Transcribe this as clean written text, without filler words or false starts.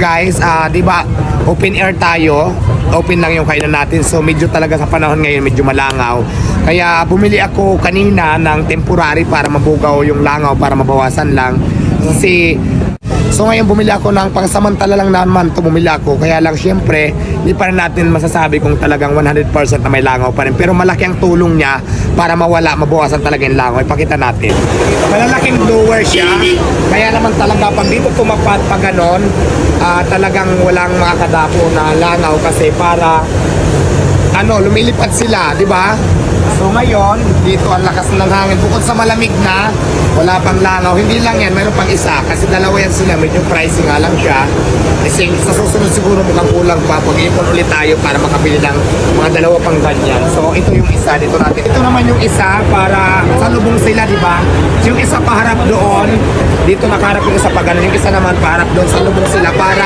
Guys, di ba open air tayo? Open lang yung kainan natin. So medyo talaga sa panahon ngayon medyo malangaw. Kaya bumili ako kanina ng temporary para mabugaw yung langaw, para mabawasan lang. Kasi so ngayon bumili ako ng pangsamantala lang naman to bumili ako. Kaya lang syempre, hindi pa rin natin masasabi kung talagang 100% na may langaw pa rin. Pero malaki ang tulong niya para mawala, mabawasan talaga yung langaw. Ipakita natin. Malalaking blower siya. Kaya naman talaga pag dito tumapad pa ganon, talagang walang makakadapo na langaw kasi para lumilipad sila, di ba? So ngayon, dito ang lakas ng hangin. Bukod sa malamig na, wala pang langaw. Hindi lang yan, mayroon pang isa. Kasi dalawa yan sila, medyo pricey nga lang siya. Kasi sa susunod siguro mukhang kulang pa. Pag-ipon ulit tayo para makabili ng mga dalawa pang ganyan. So ito yung isa, dito natin. Ito naman yung isa para salubong sila, di ba? Yung isa paharap doon, dito nakaharap yung isa pa ganun. Yung isa naman paharap doon, salubong sila para